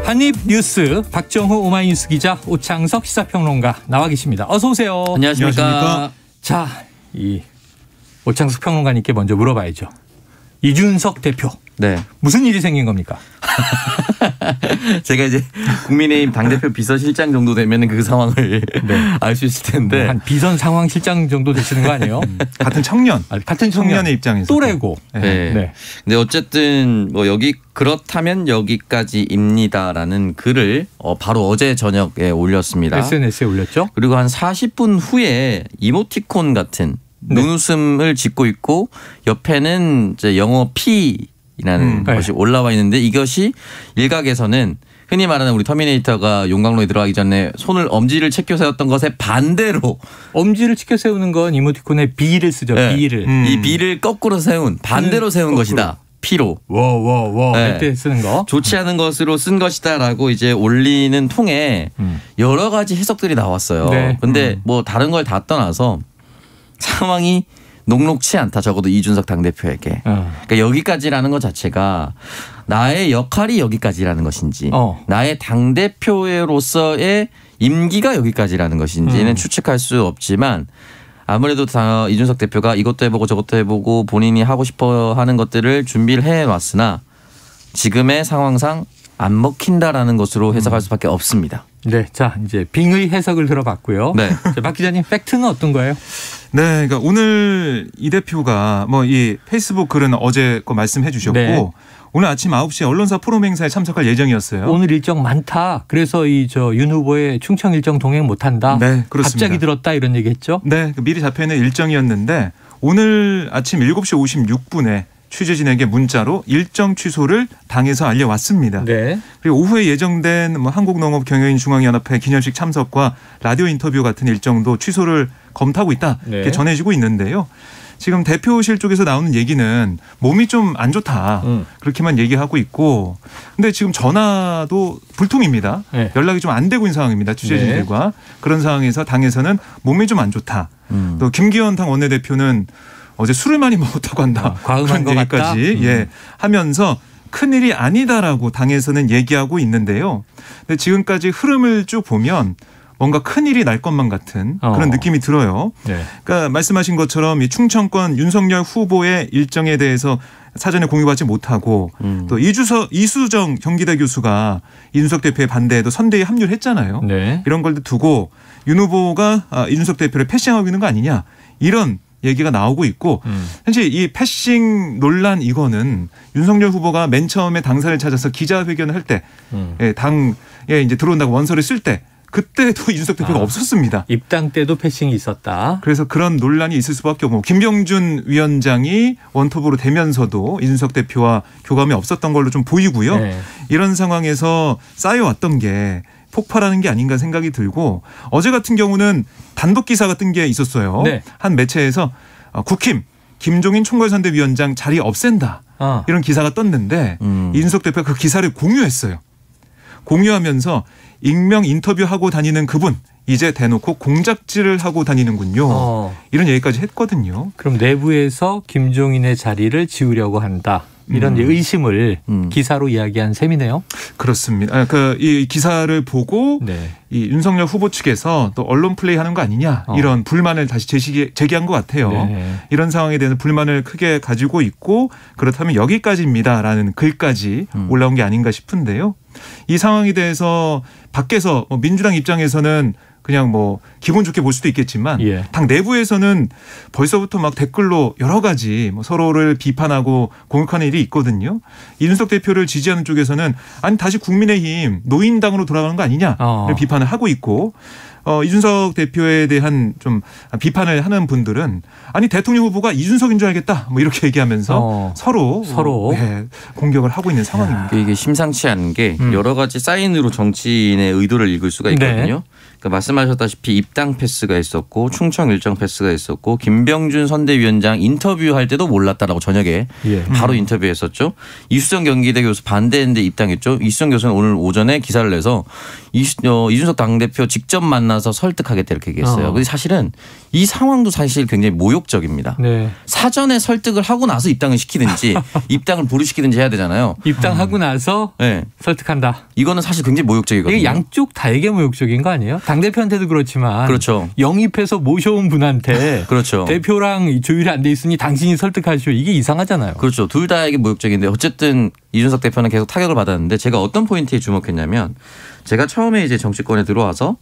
한입뉴스 박정호 오마이뉴스 기자, 오창석 시사평론가 나와 계십니다. 어서 오세요. 안녕하십니까. 자, 이 오창석 평론가님께 먼저 물어봐야죠. 이준석 대표. 네. 무슨 일이 생긴 겁니까? 제가 이제 국민의힘 당대표 비서실장 정도 되면 그 상황을 알 수 있을 텐데. 뭐 한 비선 상황실장 정도 되시는 거 아니에요? 같은 청년. 같은 청년의 입장에서. 또래고. 네. 네. 근데 어쨌든 뭐 그렇다면 여기까지입니다라는 글을 바로 어제 저녁에 올렸습니다. SNS에 올렸죠. 그리고 한 40분 후에 이모티콘 같은 눈웃음을 짓고 있고 옆에는 이제 영어 P라는 것이 올라와 있는데, 이것이 일각에서는 흔히 말하는 우리 터미네이터가 용광로에 들어가기 전에 손을 엄지를 check 세웠던 것에 반대로, 엄지를 check 세우는 건 이모티콘에 B를 쓰죠. 네. B를. 이 B를 거꾸로 세운, 반대로 세운 것이다. P로. 워워워 할 때 쓰는 거. 좋지 않은 것으로 쓴 것이다라고 이제 올리는 통에 여러 가지 해석들이 나왔어요. 네. 근데 뭐 다른 걸 다 떠나서 상황이 녹록치 않다. 적어도 이준석 당대표에게. 그러니까 여기까지라는 것 자체가 나의 역할이 여기까지라는 것인지 나의 당대표로서의 임기가 여기까지라는 것인지는 추측할 수 없지만, 아무래도 이준석 대표가 이것도 해보고 저것도 해보고 본인이 하고 싶어 하는 것들을 준비를 해왔으나 지금의 상황상 안 먹힌다라는 것으로 해석할 수밖에 없습니다. 네, 자 이제 빙의 해석을 들어봤고요. 네, 박 기자님, 팩트는 어떤 거예요? 네, 그러니까 오늘 이 대표가 뭐 이 페이스북 글은 어제 거 말씀해 주셨고, 네. 오늘 아침 9시에 언론사 포럼 행사에 참석할 예정이었어요. 오늘 일정 많다. 그래서 윤 후보의 충청 일정 동행 못한다. 네, 그렇습니다. 갑자기 들었다 이런 얘기했죠? 네, 미리 잡혀 있는 일정이었는데 오늘 아침 7시 56분에 취재진에게 문자로 일정 취소를 당에서 알려왔습니다. 네. 그리고 오후에 예정된 한국농업경영인중앙연합회 기념식 참석과 라디오 인터뷰 같은 일정도 취소를 검토하고 있다. 네. 이렇게 전해지고 있는데요. 지금 대표실 쪽에서 나오는 얘기는 몸이 좀 안 좋다. 그렇게만 얘기하고 있고, 근데 지금 전화도 불통입니다. 네. 연락이 좀 안 되고 있는 상황입니다. 취재진들과. 네. 그런 상황에서 당에서는 몸이 좀 안 좋다. 또 김기현 당 원내대표는 어제 술을 많이 먹었다고 한다. 과음한 것 같다. 하면서 큰일이 아니다라고 당에서는 얘기하고 있는데요. 근데 지금까지 흐름을 쭉 보면 뭔가 큰일이 날 것만 같은 그런 느낌이 들어요. 네. 그러니까 말씀하신 것처럼 이 충청권 윤석열 후보의 일정에 대해서 사전에 공유받지 못하고 또 이수정 경기대 교수가 이준석 대표의 반대에도 선대에 합류를 했잖아요. 네. 이런 걸 두고 윤 후보가 이준석 대표를 패싱하고 있는 거 아니냐, 이런 얘기가 나오고 있고, 현재 이 패싱 논란 이거는 윤석열 후보가 맨 처음에 당사를 찾아서 기자회견을 할 때 당에 이제 들어온다고 원서를 쓸 때 그때도 이준석 대표가 없었습니다. 입당 때도 패싱이 있었다. 그래서 그런 논란이 있을 수밖에 없고, 김병준 위원장이 원톱으로 되면서도 이준석 대표와 교감이 없었던 걸로 좀 보이고요. 네. 이런 상황에서 쌓여왔던 게 폭발하는 게 아닌가 생각이 들고, 어제 같은 경우는 단독 기사가 뜬 게 있었어요. 네. 한 매체에서 국힘 김종인 총괄선대위원장 자리 없앤다. 이런 기사가 떴는데 이준석 대표가 그 기사를 공유했어요. 공유하면서 익명 인터뷰하고 다니는 그분 이제 대놓고 공작질을 하고 다니는군요. 이런 얘기까지 했거든요. 그럼 내부에서 김종인의 자리를 지우려고 한다. 이런 의심을 기사로 이야기한 셈이네요. 그렇습니다. 이 기사를 보고 이 윤석열 후보 측에서 또 언론 플레이하는 거 아니냐, 이런 불만을 다시 제기한 것 같아요. 네. 이런 상황에 대해서 불만을 크게 가지고 있고, 그렇다면 여기까지입니다라는 글까지 올라온 게 아닌가 싶은데요. 이 상황에 대해서 밖에서 민주당 입장에서는 그냥 뭐 기분 좋게 볼 수도 있겠지만 당 내부에서는 벌써부터 막 댓글로 여러 가지 서로를 비판하고 공격하는 일이 있거든요. 이준석 대표를 지지하는 쪽에서는 아니 다시 국민의힘 노인당으로 돌아가는 거 아니냐를 비판을 하고 있고, 이준석 대표에 대한 좀 비판을 하는 분들은 아니 대통령 후보가 이준석인 줄 알겠다 뭐 이렇게 얘기하면서 서로 공격을 하고 있는 상황입니다. 이게 심상치 않은 게 여러 가지 사인으로 정치인의 의도를 읽을 수가 있거든요. 그러니까 말씀하셨다시피 입당 패스가 있었고 충청 일정 패스가 있었고 김병준 선대위원장 인터뷰할 때도 몰랐다라고 저녁에 바로 인터뷰했었죠. 이수정 경기대 교수 반대했는데 입당했죠. 이수정 교수는 오늘 오전에 기사를 내서 이준석 당대표 직접 만나서 만나서 설득하겠다 이렇게 얘기했어요. 근데 사실은 이 상황도 사실 굉장히 모욕적입니다. 네. 사전에 설득을 하고 나서 입당을 시키든지 입당을 보류시키든지 해야 되잖아요. 입당하고 나서 네. 설득한다. 이거는 사실 굉장히 모욕적이거든요. 이게 양쪽 다에게 모욕적인 거 아니에요? 당대표한테도 그렇지만 그렇죠. 영입해서 모셔온 분한테 그렇죠. 대표랑 조율이 안 돼 있으니 당신이 설득하시오. 이게 이상하잖아요. 그렇죠. 둘 다에게 모욕적인데 어쨌든 이준석 대표는 계속 타격을 받았는데 제가 어떤 포인트에 주목했냐면 제가 처음에 이제 정치권에 들어와서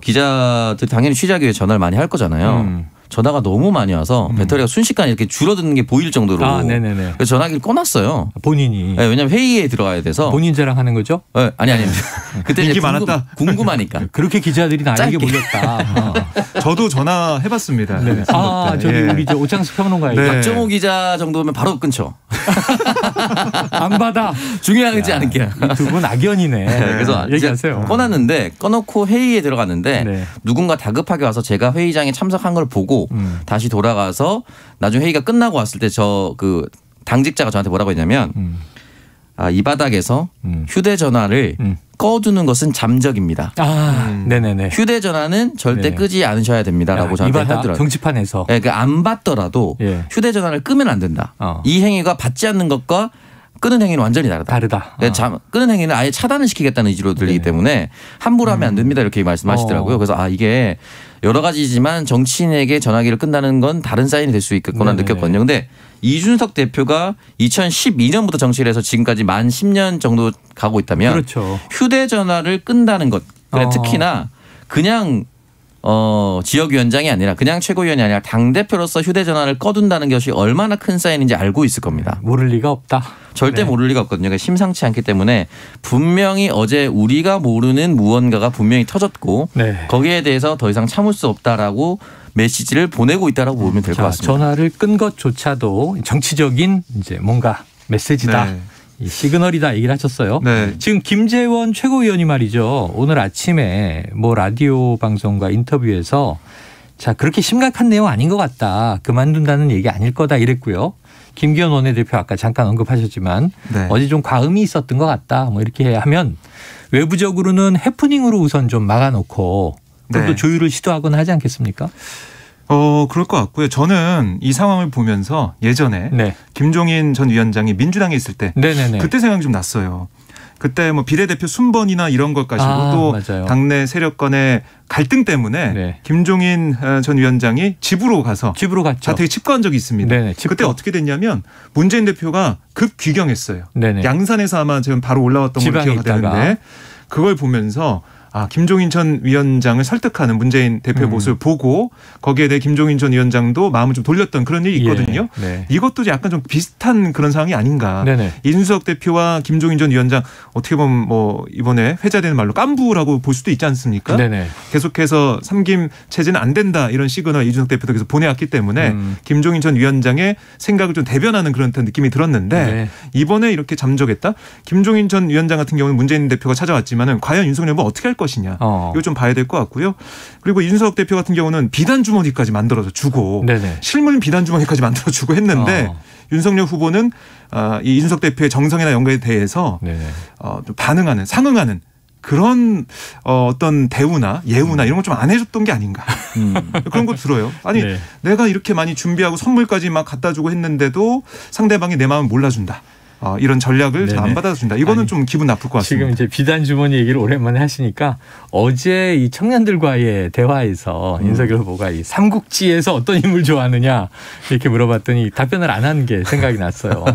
기자들 당연히 취재하기 위해 전화를 많이 할 거잖아요. 전화가 너무 많이 와서 배터리가 순식간에 이렇게 줄어드는 게 보일 정도로 그래서 전화기를 꺼놨어요. 본인이. 네, 왜냐하면 회의에 들어가야 돼서. 본인 자랑하는 거죠? 네, 아니. 그때 인기 많았다. 궁금하니까. 그렇게 기자들이 나에게 몰렸다. 저도 전화해봤습니다. 네. 저기 우리 오창석 평론가에게. 네. 박정호 기자 정도면 바로 끊죠. 안 받아. 중요하지 않은 게. 두 분 악연이네. 그래서 얘기하세요. 꺼놨는데 꺼놓고 회의에 들어갔는데 누군가 다급하게 와서 제가 회의장에 참석한 걸 보고 다시 돌아가서 나중에 회의가 끝나고 왔을 때 저 그 당직자가 저한테 뭐라고 했냐면 이 바닥에서 휴대전화를 꺼두는 것은 잠적입니다. 네네네. 휴대전화는 절대 끄지 않으셔야 됩니다라고 저한테 하더라고요. 경치판에서. 네, 안 받더라도 휴대전화를 끄면 안 된다. 이 행위가 받지 않는 것과 끄는 행위는 완전히 다르다. 끄는 행위는 아예 차단을 시키겠다는 의지로 들리기 때문에 함부로 하면 안 됩니다 이렇게 말씀하시더라고요. 그래서 이게 여러 가지지만 정치인에게 전화기를 끈다는 건 다른 사인이 될 수 있겠구나 느꼈거든요. 근데 이준석 대표가 2012년부터 정치를 해서 지금까지 만 10년 정도 가고 있다면 그렇죠. 휴대전화를 끈다는 것 특히나 그냥 지역위원장이 아니라 그냥 최고위원이 아니라 당대표로서 휴대전화를 꺼둔다는 것이 얼마나 큰 사인인지 알고 있을 겁니다. 모를 리가 없다. 절대 모를 리가 없거든요. 그러니까 심상치 않기 때문에 분명히 어제 우리가 모르는 무언가가 분명히 터졌고 거기에 대해서 더 이상 참을 수 없다라고 메시지를 보내고 있다라고 보면 될 것 같습니다. 전화를 끈 것조차도 정치적인 이제 뭔가 메시지다. 이 시그널이다 얘기를 하셨어요. 지금 김재원 최고위원이 말이죠. 오늘 아침에 라디오 방송과 인터뷰에서 그렇게 심각한 내용 아닌 것 같다. 그만둔다는 얘기 아닐 거다 이랬고요. 김기현 원내대표 아까 잠깐 언급하셨지만 어제 좀 과음이 있었던 것 같다. 이렇게 하면 외부적으로는 해프닝으로 우선 좀 막아놓고 또 조율을 시도하거나 하지 않겠습니까? 그럴 것 같고요. 저는 이 상황을 보면서 예전에 김종인 전 위원장이 민주당에 있을 때 그때 생각이 좀 났어요. 그때 비례대표 순번이나 이런 것 가지고 또 맞아요. 당내 세력 간의 갈등 때문에 김종인 전 위원장이 집으로 갔죠. 자택에 집거한 적이 있습니다. 그때 어떻게 됐냐면 문재인 대표가 급 귀경했어요. 양산에서 아마 지금 바로 올라왔던 걸로 기억이 되는데 그걸 보면서 김종인 전 위원장을 설득하는 문재인 대표의 모습을 보고 거기에 대해 김종인 전 위원장도 마음을 좀 돌렸던 그런 일이 있거든요. 이것도 약간 좀 비슷한 그런 상황이 아닌가. 이준석 대표와 김종인 전 위원장 어떻게 보면 이번에 회자되는 말로 깐부라고 볼 수도 있지 않습니까? 계속해서 삼김 체제는 안 된다 이런 시그널 이준석 대표도 계속 보내왔기 때문에 김종인 전 위원장의 생각을 좀 대변하는 그런 느낌이 들었는데 이번에 이렇게 잠적했다? 김종인 전 위원장 같은 경우는 문재인 대표가 찾아왔지만은 과연 윤석열 후보 어떻게 할 것이냐 이거 좀 봐야 될 것 같고요. 그리고 이준석 대표 같은 경우는 비단 주머니까지 만들어서 주고 실물 비단 주머니까지 만들어 주고 했는데 윤석열 후보는 이 이준석 대표의 정성이나 연가에 대해서 좀 반응하는 상응하는 그런 어떤 대우나 예우나 이런 거 좀 안 해줬던 게 아닌가 그런 거 들어요. 아니 내가 이렇게 많이 준비하고 선물까지 막 갖다 주고 했는데도 상대방이 내 마음을 몰라준다. 이런 전략을 잘 안 받아준다. 이거는 좀 기분 나쁠 것 같습니다. 지금 이제 비단 주머니 얘기를 오랜만에 하시니까 어제 이 청년들과의 대화에서 윤석열 후보가 이 삼국지에서 어떤 인물 좋아하느냐 이렇게 물어봤더니 답변을 안 한 게 생각이 났어요.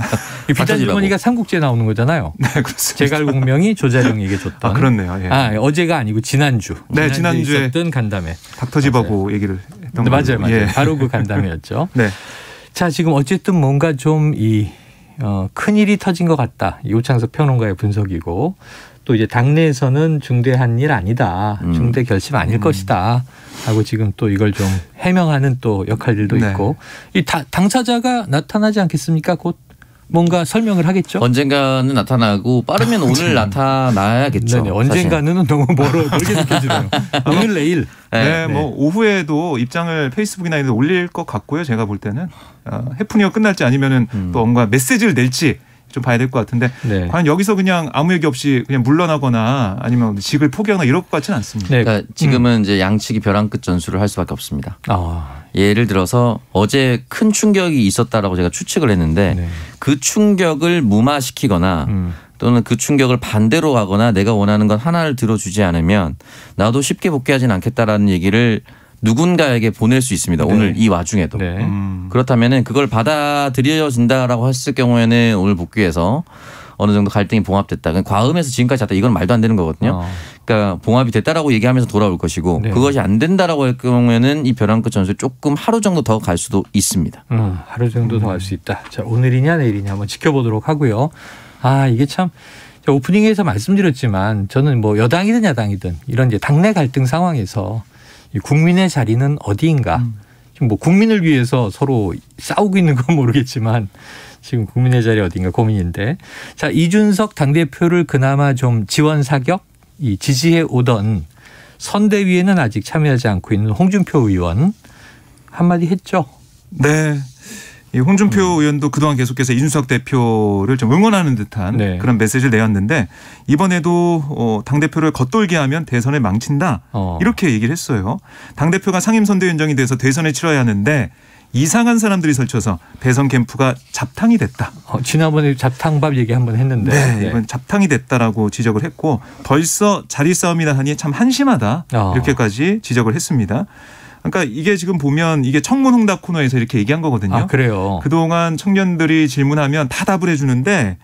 이 비단 주머니가 삼국지에 나오는 거잖아요. 그렇습니다. 제갈공명이 조자룡에게 줬던. 그렇네요. 어제가 아니고 지난주에 있었던 간담회. 닥터집하고 얘기를 했던 거죠. 맞아요. 바로 그 간담회였죠. 자, 지금 어쨌든 뭔가 좀 큰일이 터진 것 같다. 오창석 평론가의 분석이고 또 이제 당내에서는 중대한 일 아니다. 중대 결심 아닐 것이다. 하고 지금 또 이걸 좀 해명하는 또 역할들도 있고 이 당사자가 나타나지 않겠습니까? 곧 뭔가 설명을 하겠죠. 언젠가는 나타나고 빠르면 오늘 나타나야겠죠. 언젠가는 너무 멀게 느껴지네요. 오늘 내일. 오후에도 입장을 페이스북이나 이런 데 올릴 것 같고요. 제가 볼 때는 해프닝이 끝날지 아니면은 또 뭔가 메시지를 낼지 좀 봐야 될 것 같은데 네. 과연 여기서 그냥 아무 얘기 없이 그냥 물러나거나 아니면 직을 포기하거나 이럴 것 같지는 않습니다. 네. 그러니까 지금은 이제 양측이 벼랑 끝 전술을 할 수밖에 없습니다. 예를 들어서 어제 큰 충격이 있었다라고 제가 추측을 했는데 네. 그 충격을 무마시키거나 또는 그 충격을 반대로 가거나 내가 원하는 건 하나를 들어주지 않으면 나도 쉽게 복귀하지는 않겠다라는 얘기를 누군가에게 보낼 수 있습니다. 네. 오늘 이 와중에도. 네. 그렇다면 그걸 받아들여진다라고 했을 경우에는 오늘 복귀해서 어느 정도 갈등이 봉합됐다. 과음해서 지금까지 잤다. 이건 말도 안 되는 거거든요. 그러니까 봉합이 됐다라고 얘기하면서 돌아올 것이고 네. 그것이 안 된다라고 할 경우에는 이 벼랑 끝 전술 조금 하루 정도 더 갈 수도 있습니다. 하루 정도 더 갈 수 있다. 자, 오늘이냐 내일이냐 한번 지켜보도록 하고요. 이게 참 오프닝에서 말씀드렸지만 저는 뭐 여당이든 야당이든 이런 이제 당내 갈등 상황에서 이 국민의 자리는 어디인가? 지금 뭐 국민을 위해서 서로 싸우고 있는 건 모르겠지만 지금 국민의 자리 어딘가 고민인데. 자, 이준석 당대표를 그나마 좀 지원 사격 지지해 오던 선대위에는 아직 참여하지 않고 있는 홍준표 의원 한마디 했죠. 네. 이 홍준표 의원도 그동안 계속해서 이준석 대표를 좀 응원하는 듯한 네. 그런 메시지를 내었는데 이번에도 당대표를 겉돌게 하면 대선을 망친다. 이렇게 얘기를 했어요. 당대표가 상임선대위원장이 돼서 대선을 치러야 하는데 이상한 사람들이 설쳐서 대선 캠프가 잡탕이 됐다. 지난번에 잡탕밥 얘기 한번 했는데. 네, 이번 잡탕이 됐다라고 지적을 했고 벌써 자리 싸움이나 하니 참 한심하다. 이렇게까지 지적을 했습니다. 그러니까 이게 지금 보면 이게 청문홍답 코너에서 이렇게 얘기한 거거든요. 그래요. 그동안 청년들이 질문하면 다 답을 해주는데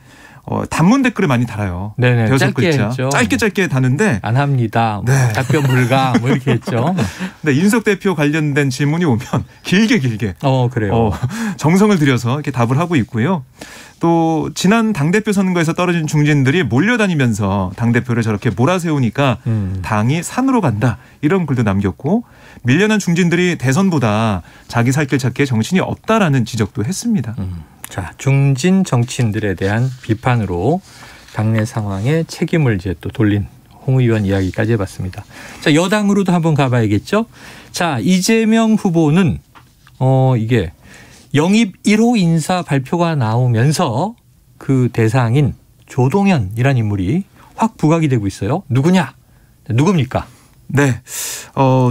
단문 댓글을 많이 달아요. 네네. 대여섯 글자. 짧게 다는데 안 합니다. 네. 답변 불가 뭐 이렇게 했죠. 네, 이준석 대표 관련된 질문이 오면 길게 그래요. 정성을 들여서 이렇게 답을 하고 있고요. 또 지난 당대표 선거에서 떨어진 중진들이 몰려다니면서 당대표를 저렇게 몰아세우니까 당이 산으로 간다. 이런 글도 남겼고 밀려난 중진들이 대선보다 자기 살 길 찾기에 정신이 없다라는 지적도 했습니다. 자, 중진 정치인들에 대한 비판으로 당내 상황에 책임을 이제 또 돌린 홍 의원 이야기까지 해봤습니다. 자, 여당으로도 한번 가봐야겠죠. 자, 이재명 후보는 이게 영입 1호 인사 발표가 나오면서 그 대상인 조동현이라는 인물이 확 부각이 되고 있어요. 누굽니까? 네,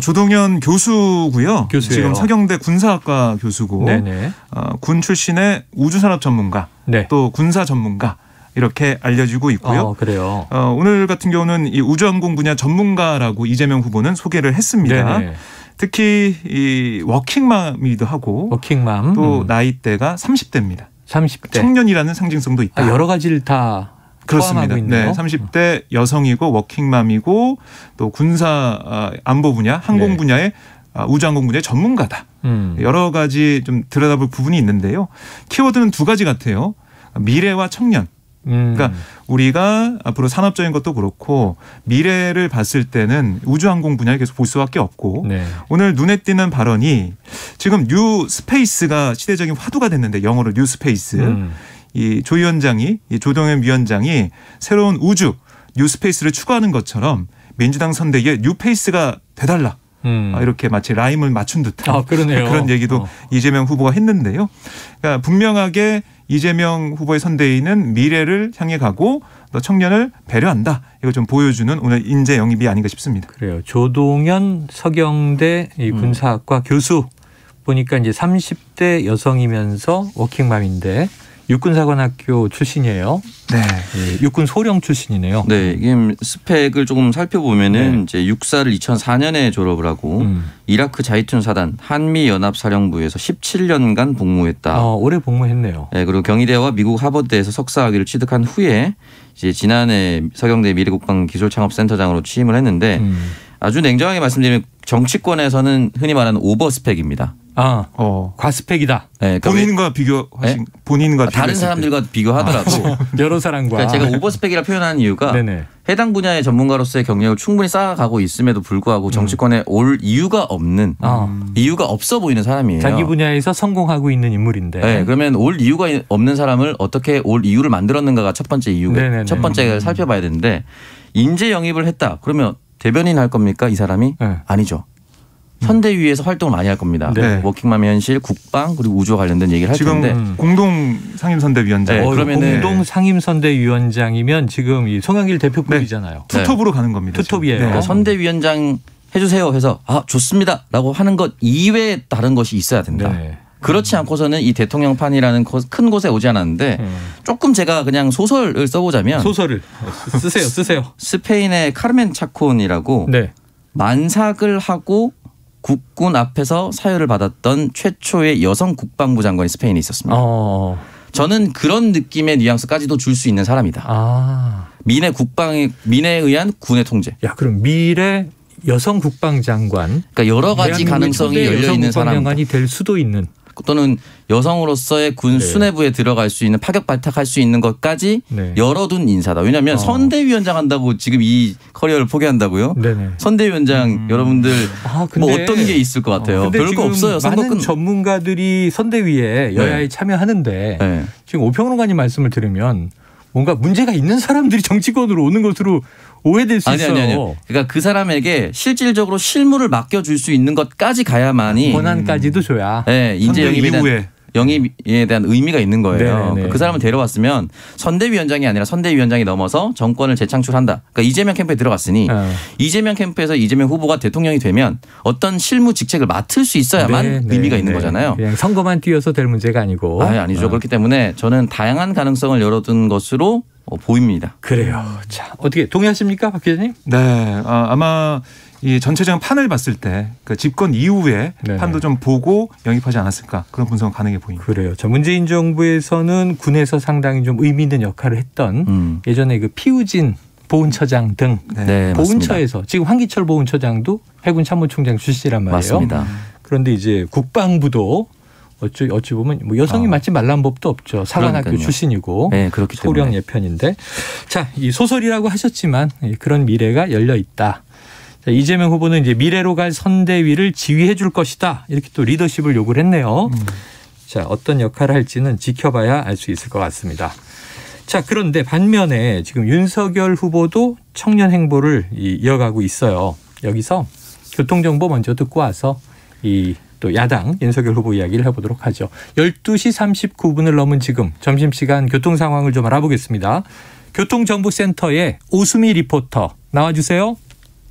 조동현 교수고요. 교수예요. 지금 서경대 군사학과 교수고 군 출신의 우주산업 전문가 네. 또 군사 전문가 이렇게 알려지고 있고요. 그래요. 오늘 같은 경우는 이 우주항공 분야 전문가라고 이재명 후보는 소개를 했습니다. 네네. 특히 이 워킹맘이기도 하고 또 나이대가 30대입니다. 30대. 청년이라는 상징성도 있다. 여러 가지를 다 그렇습니다. 네, 30대 여성이고 워킹맘이고 또 군사 안보 분야, 항공 분야의 우주항공 분야의 전문가다. 여러 가지 좀 들여다볼 부분이 있는데요. 키워드는 두 가지 같아요. 미래와 청년. 그러니까 우리가 앞으로 산업적인 것도 그렇고 미래를 봤을 때는 우주항공 분야를 계속 볼 수밖에 없고 오늘 눈에 띄는 발언이 지금 뉴 스페이스가 시대적인 화두가 됐는데 영어로 뉴 스페이스. 이 조 위원장이 이 조동현 위원장이 새로운 우주 뉴 스페이스를 추구하는 것처럼 민주당 선대위에 뉴 페이스가 돼달라. 이렇게 마치 라임을 맞춘 듯한 그런 얘기도 이재명 후보가 했는데요. 그러니까 분명하게 이재명 후보의 선대위는 미래를 향해 가고 또 청년을 배려한다. 이걸 좀 보여주는 오늘 인재 영입이 아닌가 싶습니다. 그래요. 조동현 서경대 군사학과 교수 보니까 이제 30대 여성이면서 워킹맘인데 육군사관학교 출신이에요. 네. 육군 소령 출신이네요. 네. 이게 스펙을 조금 살펴보면은 이제 육사를 2004년에 졸업을 하고 이라크 자이툰 사단 한미연합사령부에서 17년간 복무했다. 오래 복무했네요. 네. 그리고 경희대와 미국 하버드에서 석사학위를 취득한 후에 이제 지난해 서경대 미래국방기술창업센터장으로 취임을 했는데 아주 냉정하게 말씀드리면 정치권에서는 흔히 말하는 오버스펙입니다. 과스펙이다. 네, 본인과 비교하신 본인과 다른 사람들과 비교하더라도 여러 사람과 그러니까 제가 오버스펙이라 표현하는 이유가 해당 분야의 전문가로서의 경력을 충분히 쌓아가고 있음에도 불구하고 정치권에 올 이유가 없는 이유가 없어 보이는 사람이에요. 자기 분야에서 성공하고 있는 인물인데. 네, 그러면 올 이유가 없는 사람을 어떻게 올 이유를 만들었는가가 첫 번째 이유가 첫 번째 살펴봐야 되는데 인재 영입을 했다. 그러면 대변인 할 겁니까 이 사람이? 아니죠. 선대위에서 활동을 많이 할 겁니다. 네. 워킹맘 현실, 국방 그리고 우주와 관련된 얘기를 할 텐데 지금 공동 상임선대위원장. 네, 그러면은 공동 상임선대위원장이면 지금 이 송영길 대표급이잖아요. 네. 투톱으로 가는 겁니다. 투톱이에요. 그러니까 선대위원장 해주세요 해서 좋습니다라고 하는 것 이외에 다른 것이 있어야 된다. 네. 그렇지 않고서는 이 대통령판이라는 큰 곳에 오지 않았는데 조금 제가 그냥 소설을 써보자면 소설을 쓰세요. 스페인의 카르멘 차콘이라고 네. 만삭을 하고 국군 앞에서 사유를 받았던 최초의 여성 국방부 장관이 스페인에 있었습니다. 저는 그런 느낌의 뉘앙스까지도 줄 수 있는 사람이다. 미래 민에 의한 군의 통제. 야, 그럼 미래 여성 국방장관. 그러니까 여러 가지 가능성이 열려 있는 사람. 국방장관이 될 수도 있는. 또는 여성으로서의 군 수뇌부에 들어갈 수 있는 파격 발탁할 수 있는 것까지 열어둔 인사다. 왜냐하면 선대위원장 한다고 지금 이 커리어를 포기한다고요? 네네. 선대위원장 여러분들 뭐 어떤 게 있을 것 같아요? 별거 없어요. 많은 전문가들이 선대위에 여야에 참여하는데 지금 오평론가님 말씀을 들으면 뭔가 문제가 있는 사람들이 정치권으로 오는 것으로 오해될 수 있어요. 아니요. 그러니까 그 사람에게 실질적으로 실무를 맡겨줄 수 있는 것까지 가야만이 권한까지도 줘야. 네, 인재 영입에 대한 의미가 있는 거예요. 그 사람을 데려왔으면 선대위원장이 아니라 선대위원장이 넘어서 정권을 재창출한다. 그러니까 이재명 캠프에 들어갔으니 이재명 캠프에서 이재명 후보가 대통령이 되면 어떤 실무 직책을 맡을 수 있어야만 의미가 있는 거잖아요. 그냥 선거만 뛰어서 될 문제가 아니고. 아니죠. 그렇기 때문에 저는 다양한 가능성을 열어둔 것으로 보입니다. 그래요. 자, 어떻게 동의하십니까, 박 기자님? 네, 아마 이 전체적인 판을 봤을 때 그 집권 이후에 판도 좀 보고 영입하지 않았을까 그런 분석은 가능해 보입니다. 그래요. 자, 문재인 정부에서는 군에서 상당히 좀 의미 있는 역할을 했던 예전에 그 피우진 보훈처장 등 보훈처에서 맞습니다. 지금 황기철 보훈처장도 해군 참모총장 출신이란 말이에요. 맞습니다. 그런데 이제 국방부도 어찌 보면 뭐 여성이 맡지 말라는 법도 없죠. 사관학교 출신이고 그렇기 소령 예편인데. 자, 이 소설이라고 하셨지만 그런 미래가 열려 있다. 자, 이재명 후보는 이제 미래로 갈 선대위를 지휘해 줄 것이다. 이렇게 또 리더십을 요구를 했네요. 자, 어떤 역할을 할지는 지켜봐야 알 수 있을 것 같습니다. 자, 그런데 반면에 지금 윤석열 후보도 청년 행보를 이어가고 있어요. 여기서 교통정보 먼저 듣고 와서 또 야당 윤석열 후보 이야기를 해보도록 하죠. 12시 39분을 넘은 지금 점심시간 교통 상황을 좀 알아보겠습니다. 교통정보센터의 오수미 리포터 나와주세요.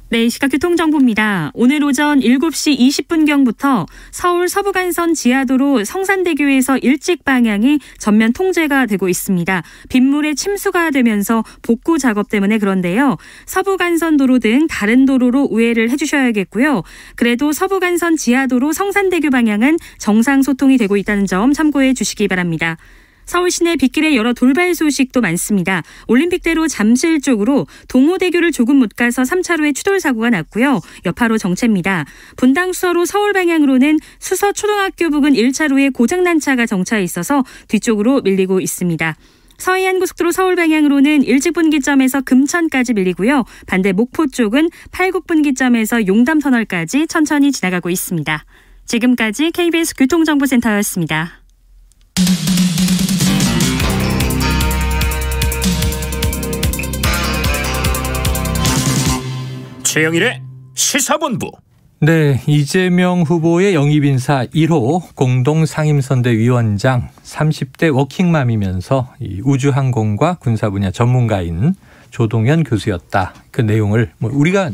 네, 시각 교통정보입니다. 오늘 오전 7시 20분경부터 서울 서부간선 지하도로 성산대교에서 일찍 방향이 전면 통제가 되고 있습니다. 빗물에 침수가 되면서 복구 작업 때문에 그런데요. 서부간선도로 등 다른 도로로 우회를 해주셔야겠고요. 그래도 서부간선 지하도로 성산대교 방향은 정상 소통이 되고 있다는 점 참고해 주시기 바랍니다. 서울 시내 빗길에 여러 돌발 소식도 많습니다. 올림픽대로 잠실 쪽으로 동호대교를 조금 못 가서 3차로에 추돌 사고가 났고요. 여파로 정체입니다. 분당 수서로 서울 방향으로는 수서초등학교 부근 1차로에 고장난 차가 정차해 있어서 뒤쪽으로 밀리고 있습니다. 서해안고속도로 서울 방향으로는 일직분기점에서 금천까지 밀리고요. 반대 목포 쪽은 팔곡분기점에서 용담터널까지 천천히 지나가고 있습니다. 지금까지 KBS 교통정보센터였습니다. 최영일의 시사본부. 네, 이재명 후보의 영입인사 1호 공동상임선대위원장 30대 워킹맘이면서 우주항공과 군사 분야 전문가인 조동현 교수였다. 그 내용을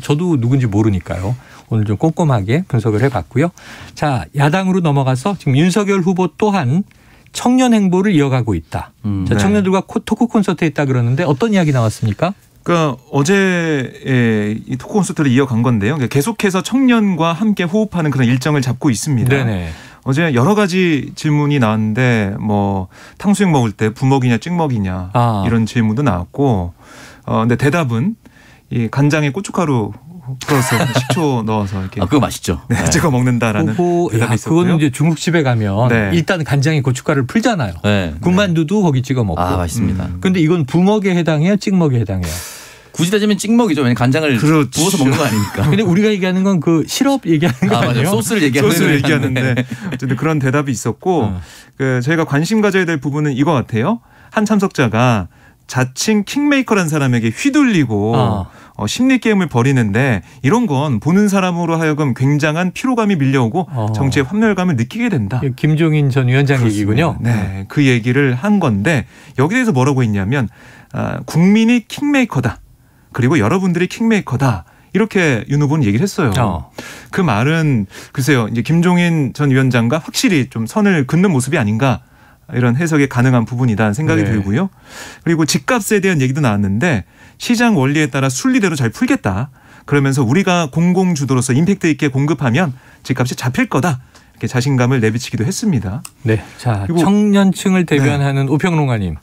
저도 누군지 모르니까요. 오늘 좀 꼼꼼하게 분석을 해봤고요. 자, 야당으로 넘어가서 지금 윤석열 후보 또한 청년 행보를 이어가고 있다. 자, 청년들과 토크 콘서트에 있다 그러는데 어떤 이야기 나왔습니까? 그러니까 어제 이 토크 콘서트를 이어간 건데요. 계속해서 청년과 함께 호흡하는 그런 일정을 잡고 있습니다. 네네. 어제 여러 가지 질문이 나왔는데 탕수육 먹을 때 부먹이냐 찍먹이냐 이런 질문도 나왔고 근데 대답은 이 간장에 고춧가루 풀어서 식초 넣어서 이렇게 그거 맛있죠. 네, 찍어 먹는다라는 대답이 있었고요. 그거는 이제 중국집에 가면 일단 간장에 고춧가루를 풀잖아요. 군만두도 거기 찍어 먹고. 맛있습니다. 그런데 이건 부먹에 해당해요? 찍먹에 해당해요? 굳이 따지면 찍먹이죠. 왜냐면 간장을 부어서 먹는 거 아닙니까? 근데 우리가 얘기하는 건 그 시럽 얘기하는 거 아니에요? 맞아요. 소스를 얘기하는데 어쨌든 그런 대답이 있었고 저희가 관심 가져야 될 부분은 이거 같아요. 한 참석자가 자칭 킹메이커라는 사람에게 휘둘리고 심리 게임을 벌이는데 이런 건 보는 사람으로 하여금 굉장한 피로감이 밀려오고 정치의 환멸감을 느끼게 된다. 김종인 전 위원장 그렇습니다. 얘기군요. 네, 그 얘기를 한 건데 여기에 대해서 뭐라고 했냐면 국민이 킹메이커다. 그리고 여러분들이 킹메이커다. 이렇게 윤 후보는 얘기를 했어요. 그 말은 글쎄요. 이제 김종인 전 위원장과 확실히 좀 선을 긋는 모습이 아닌가 이런 해석이 가능한 부분이다 생각이 들고요. 그리고 집값에 대한 얘기도 나왔는데 시장 원리에 따라 순리대로 잘 풀겠다. 그러면서 우리가 공공주도로서 임팩트 있게 공급하면 집값이 잡힐 거다. 이렇게 자신감을 내비치기도 했습니다. 네, 자 청년층을 대변하는 오평론가님,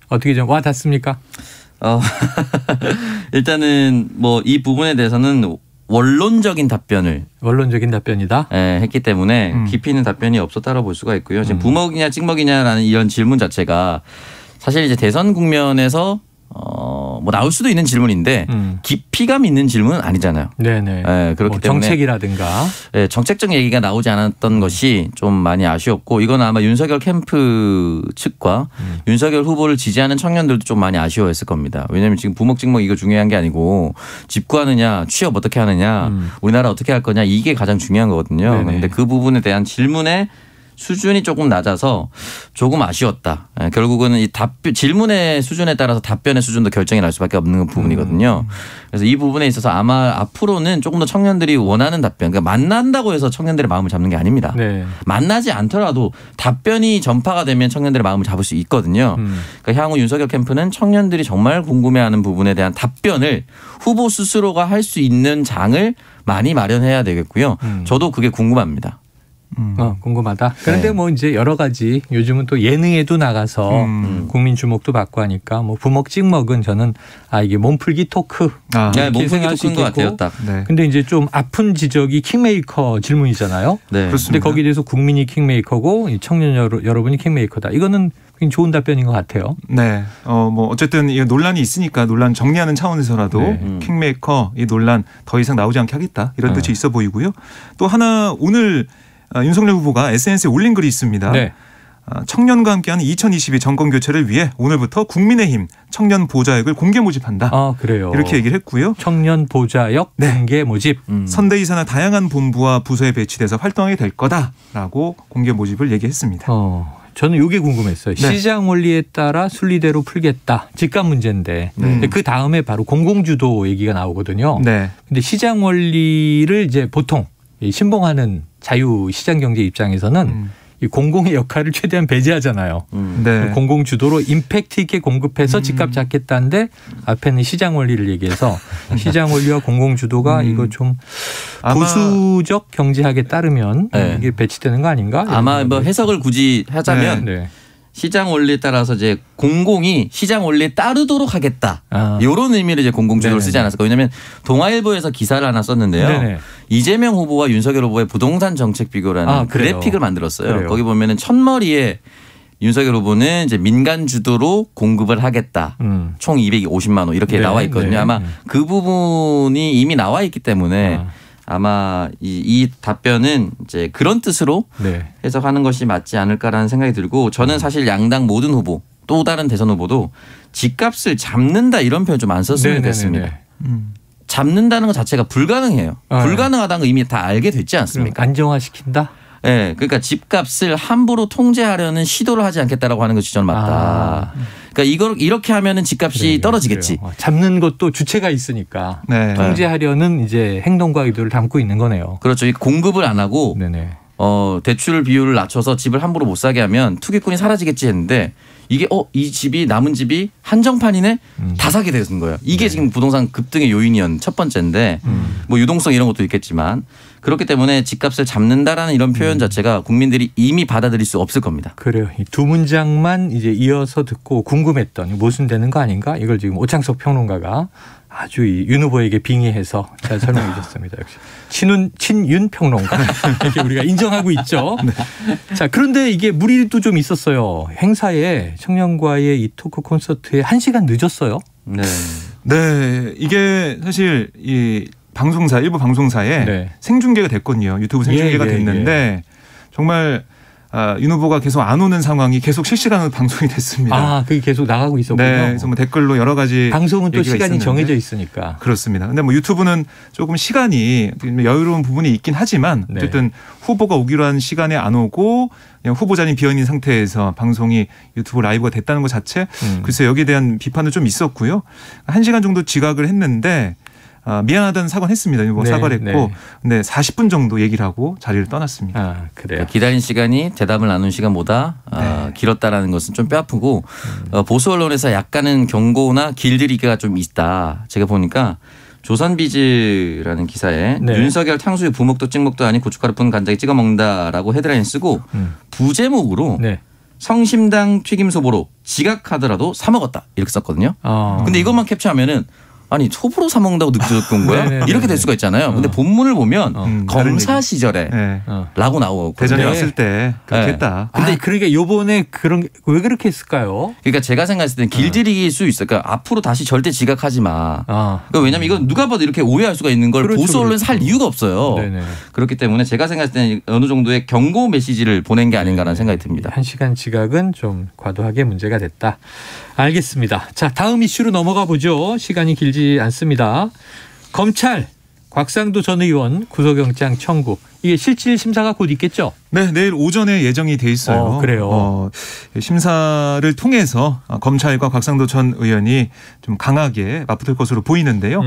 어떻게 좀 와닿습니까? 일단은 뭐 이 부분에 대해서는 원론적인 답변이다. 네, 했기 때문에 깊이 있는 답변이 없었다고 볼 수가 있고요. 지금 부먹이냐 찍먹이냐라는 이런 질문 자체가 사실 이제 대선 국면에서 뭐 나올 수도 있는 질문인데 깊이감 있는 질문은 아니잖아요. 네네. 네, 그렇기 뭐 때문에 정책이라든가 정책적 얘기가 나오지 않았던 것이 좀 많이 아쉬웠고 이건 아마 윤석열 캠프 측과 윤석열 후보를 지지하는 청년들도 좀 많이 아쉬워했을 겁니다. 왜냐하면 지금 부먹 찍먹 이거 중요한 게 아니고 집 구하느냐 취업 어떻게 하느냐 우리나라 어떻게 할 거냐 이게 가장 중요한 거거든요. 그런데 그 부분에 대한 질문에 수준이 조금 낮아서 조금 아쉬웠다. 결국은 이 질문의 수준에 따라서 답변의 수준도 결정이 날 수밖에 없는 부분이거든요. 그래서 이 부분에 있어서 아마 앞으로는 조금 더 청년들이 원하는 답변, 그러니까 만난다고 해서 청년들의 마음을 잡는 게 아닙니다. 만나지 않더라도 답변이 전파가 되면 청년들의 마음을 잡을 수 있거든요. 그러니까 향후 윤석열 캠프는 청년들이 정말 궁금해하는 부분에 대한 답변을 후보 스스로가 할 수 있는 장을 많이 마련해야 되겠고요. 저도 그게 궁금합니다. 궁금하다. 그런데 뭐 이제 여러 가지 요즘은 또 예능에도 나가서 국민 주목도 받고 하니까 뭐 부먹 찍먹은 저는 이게 몸풀기 토크 몸풀기 토크인 것 같아요. 딱. 근데 이제 좀 아픈 지적이 킹메이커 질문이잖아요. 그런데 거기에 대해서 국민이 킹메이커고 청년 여러분이 킹메이커다. 이거는 굉장히 좋은 답변인 것 같아요. 네. 뭐 어쨌든 이 논란이 있으니까 논란 정리하는 차원에서라도 킹메이커 이 논란 더 이상 나오지 않게 하겠다. 이런 뜻이 있어 보이고요. 또 하나 오늘 윤석열 후보가 SNS에 올린 글이 있습니다. 청년과 함께하는 2022 정권 교체를 위해 오늘부터 국민의힘 청년 보좌역을 공개 모집한다. 그래요. 이렇게 얘기를 했고요. 청년 보좌역 공개 모집. 선대위사나 다양한 본부와 부서에 배치돼서 활동하게 될 거다라고 공개 모집을 얘기했습니다. 저는 이게 궁금했어요. 시장 원리에 따라 순리대로 풀겠다. 집값 문제인데 그 다음에 바로 공공주도 얘기가 나오거든요. 근데 시장 원리를 이제 보통 신봉하는 자유시장경제 입장에서는 이 공공의 역할을 최대한 배제하잖아요. 공공주도로 임팩트 있게 공급해서 집값 잡겠다는데 앞에는 시장 원리를 얘기해서 시장 원리와 공공주도가 이거 좀 보수적 경제학에 따르면 이게 배치되는 거 아닌가? 아마 뭐 해석을 굳이 하자면 시장 원리에 따라서 이제 공공이 시장 원리에 따르도록 하겠다. 이런 의미로 이제 공공주도를 쓰지 않았을까. 왜냐하면 동아일보에서 기사를 하나 썼는데요. 이재명 후보와 윤석열 후보의 부동산 정책 비교라는 그래픽을 만들었어요. 거기 보면은 첫머리에 윤석열 후보는 이제 민간 주도로 공급을 하겠다. 총 250만 원 이렇게 나와 있거든요. 아마 그 부분이 이미 나와 있기 때문에 아마 이 답변은 이제 그런 뜻으로 해석하는 것이 맞지 않을까라는 생각이 들고 저는 사실 양당 모든 후보 또 다른 대선 후보도 집값을 잡는다 이런 표현 좀 안 썼으면 좋겠습니다. 잡는다는 것 자체가 불가능해요. 불가능하다는 거 이미 다 알게 됐지 않습니까? 안정화시킨다? 네, 그러니까 집값을 함부로 통제하려는 시도를 하지 않겠다라고 하는 것이 저는 맞다. 그러니까 이걸 이렇게 하면은 집값이 떨어지겠지. 잡는 것도 주체가 있으니까 통제하려는 이제 행동과 의도를 담고 있는 거네요. 그렇죠. 공급을 안 하고 대출 비율을 낮춰서 집을 함부로 못 사게 하면 투기꾼이 사라지겠지 했는데 이게 이 집이 남은 집이 한정판이네 다 사게 되는 거예요. 이게 지금 부동산 급등의 요인이었는 첫 번째인데 뭐 유동성 이런 것도 있겠지만 그렇기 때문에 집값을 잡는다라는 이런 표현 자체가 국민들이 이미 받아들일 수 없을 겁니다. 그래요. 이 두 문장만 이제 이어서 듣고 궁금했던 모순되는 거 아닌가? 이걸 지금 오창석 평론가가 아주 윤 후보에게 빙의해서 잘 설명해 주셨습니다. 역시 친윤 평론가 이렇게 우리가 인정하고 있죠. 자, 그런데 이게 무리도 좀 있었어요. 행사에 청년과의 이 토크 콘서트에 1시간 늦었어요. 네, 이게 사실 이 일부 방송사에 생중계가 됐거든요. 유튜브 생중계가 됐는데 정말 윤 후보가 계속 안 오는 상황이 계속 실시간으로 방송이 됐습니다. 아, 그게 계속 나가고 있었군요. 네, 그래서 뭐 댓글로 여러 가지 방송은 또 시간이 있었는데. 정해져 있으니까. 그렇습니다. 근데 뭐 유튜브는 조금 시간이 여유로운 부분이 있긴 하지만 어쨌든 후보가 오기로 한 시간에 안 오고 그냥 후보자님 비어 있는 상태에서 방송이 유튜브 라이브가 됐다는 것 자체 글쎄 여기에 대한 비판도 좀 있었고요. 1시간 정도 지각을 했는데 미안하다는 사과는 했습니다. 뭐 사과를 했고 근데 40분 정도 얘기를 하고 자리를 떠났습니다. 아, 그래요. 기다린 시간이 대답을 나눈 시간보다 길었다라는 것은 좀 뼈아프고 보수 언론에서 약간은 경고나 길들이기가 좀 있다. 제가 보니까 조선비즈라는 기사에 윤석열 탕수육 부먹도 찍먹도 아닌 고춧가루 뿐 간장에 찍어 먹는다라고 헤드라인 쓰고 부제목으로 성심당 튀김 소보로 지각하더라도 사 먹었다 이렇게 썼거든요. 근데 이것만 캡처하면은 아니 소보로 사 먹는다고 느껴졌던 거야? 이렇게 될 수가 있잖아요. 근데 본문을 보면 검사 시절에 라고 나오거든요. 대전에 왔을 때 그렇게 했다. 근데 그러니까 요번에 그런 왜 그렇게 했을까요? 그러니까 제가 생각했을 때는 길들이길 수 있어요. 그러니까 앞으로 다시 절대 지각하지 마. 그러니까 왜냐하면 이건 누가 봐도 이렇게 오해할 수가 있는 걸 보수 언론에서 할 이유가 없어요. 그렇기 때문에 제가 생각했을 때는 어느 정도의 경고 메시지를 보낸 게 아닌가라는 생각이 듭니다. 1시간 지각은 좀 과도하게 문제가 됐다. 알겠습니다. 자, 다음 이슈로 넘어가 보죠. 시간이 길지 않습니다. 검찰 곽상도 전 의원 구속영장 청구. 이게 실질 심사가 곧 있겠죠? 네, 내일 오전에 예정이 돼 있어요. 그래요. 심사를 통해서 검찰과 곽상도 전 의원이 좀 강하게 맞붙을 것으로 보이는데요.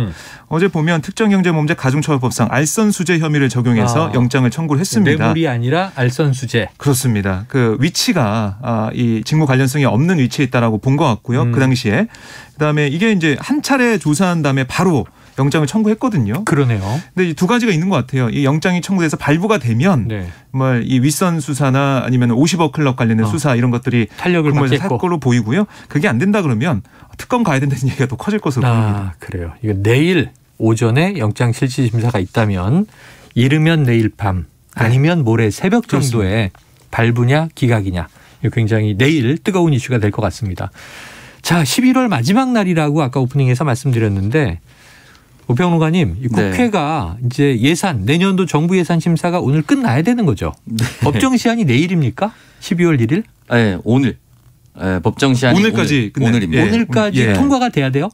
어제 보면 특정경제범죄 가중처벌법상 알선수재 혐의를 적용해서 영장을 청구를 했습니다. 뇌물이 아니라 알선수재. 그렇습니다. 그 위치가 이 직무 관련성이 없는 위치에 있다라고 본 것 같고요. 그 당시에. 그다음에 이게 이제 한 차례 조사한 다음에 바로 영장을 청구했거든요. 그러네요. 근데 이 두 가지가 있는 것 같아요. 이 영장이 청구돼서 발부가 되면 정말 이 윗선 수사나 아니면 50억 클럽 관련된 수사 이런 것들이 탄력을 받겠고 살 거로 보이고요. 그게 안 된다 그러면 특검 가야 된다는 얘기가 더 커질 것으로 보입니다. 그래요. 이거 내일 오전에 영장 실질 심사가 있다면 이르면 내일 밤 아니면 모레 새벽 정도에 발부냐 기각이냐. 이거 굉장히 내일 뜨거운 이슈가 될 것 같습니다. 자, 11월 마지막 날이라고 아까 오프닝에서 말씀드렸는데 오평론가님, 이 국회가 이제 예산 내년도 정부 예산 심사가 오늘 끝나야 되는 거죠. 법정 시한이 내일입니까? 12월 1일? 네, 오늘. 법정 시한이 오늘까지 오늘입니다. 오늘까지 통과가 돼야 돼요?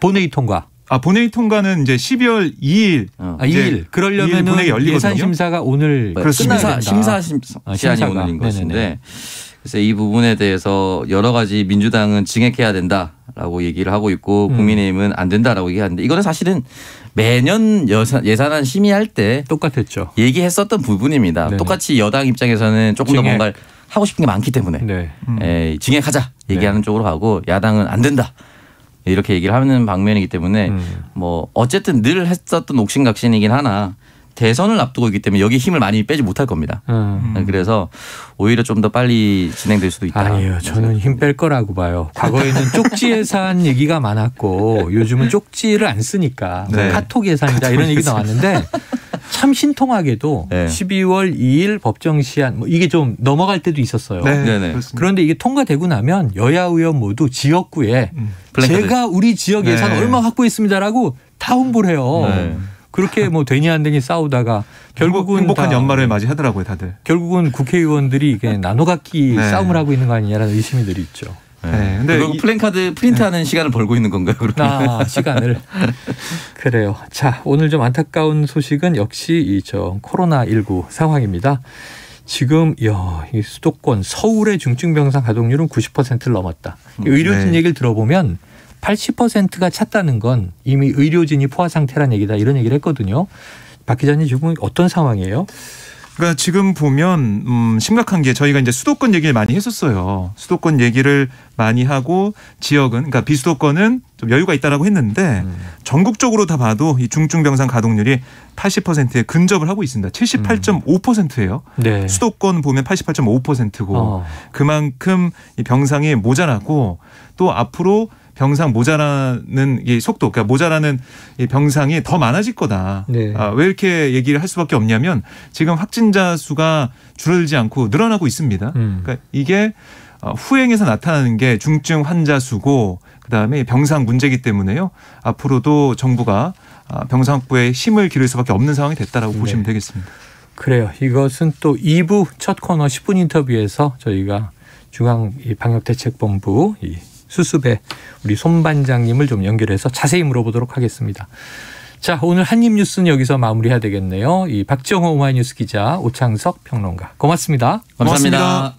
본회의 통과. 본회의 통과는 이제 12월 2일. 2일. 그러려면 예산 심사가 오늘 끝나야 된다. 심사 시한이 오늘인 것인데 그래서 이 부분에 대해서 여러 가지 민주당은 증액해야 된다라고 얘기를 하고 있고 국민의힘은 안 된다라고 얘기하는데 이거는 사실은 매년 예산안 심의할 때 똑같았죠. 얘기했었던 부분입니다. 네네. 똑같이 여당 입장에서는 조금 더 뭔가를 하고 싶은 게 많기 때문에 증액하자 얘기하는 쪽으로 가고 야당은 안 된다. 이렇게 얘기를 하는 방면이기 때문에 뭐 어쨌든 늘 했었던 옥신각신이긴 하나 대선을 앞두고 있기 때문에 여기 힘을 많이 빼지 못할 겁니다. 그래서 오히려 좀 더 빨리 진행될 수도 있다. 아니에요. 저는 힘 뺄 거라고 봐요. 과거에는 쪽지 예산 얘기가 많았고 요즘은 쪽지를 안 쓰니까 카톡 예산이다 이런 얘기 나왔는데 참 신통하게도 12월 2일 법정 시한 뭐 이게 좀 넘어갈 때도 있었어요. 그런데 이게 통과되고 나면 여야 의원 모두 지역구에 제가 우리 지역 예산 얼마 확보했습니다라고 다 홍보를 해요. 그렇게 뭐 되니 안 되니 싸우다가 결국은 행복한 연말을 맞이하더라고요, 다들. 결국은 국회의원들이 이게 나눠갖기 싸움을 하고 있는 거 아니냐라는 의심이 늘 있죠. 근데 플랜카드 프린트하는 시간을 벌고 있는 건가요? 시간을. 그래요. 자, 오늘 좀 안타까운 소식은 역시 이 코로나19 상황입니다. 지금 이 수도권 서울의 중증병상 가동률은 90%를 넘었다. 의료진 얘기를 들어보면 80%가 찼다는 건 이미 의료진이 포화 상태란 얘기다 이런 얘기를 했거든요. 박 기자님 지금 어떤 상황이에요? 그러니까 지금 보면 심각한 게 저희가 이제 수도권 얘기를 많이 했었어요. 수도권 얘기를 많이 하고 지역은 그러니까 비수도권은 좀 여유가 있다라고 했는데 전국적으로 다 봐도 이 중증병상 가동률이 80%에 근접을 하고 있습니다. 78.5%예요. 수도권 보면 88.5%고 그만큼 이 병상이 모자라고 또 앞으로 병상 모자라는 이 속도, 그러니까 모자라는 이 병상이 더 많아질 거다. 왜 이렇게 얘기를 할 수밖에 없냐면 지금 확진자 수가 줄어들지 않고 늘어나고 있습니다. 그러니까 이게 후행에서 나타나는 게 중증 환자 수고 그다음에 병상 문제이기 때문에요. 앞으로도 정부가 병상 확보에 힘을 기울일 수밖에 없는 상황이 됐다라고 보시면 되겠습니다. 그래요. 이것은 또 2부 첫 코너 10분 인터뷰에서 저희가 중앙방역대책본부 이 수습의 우리 손 반장님을 좀 연결해서 자세히 물어보도록 하겠습니다. 자, 오늘 한입뉴스는 여기서 마무리해야 되겠네요. 이 박정호 오마이뉴스 기자, 오창석 평론가 고맙습니다. 감사합니다.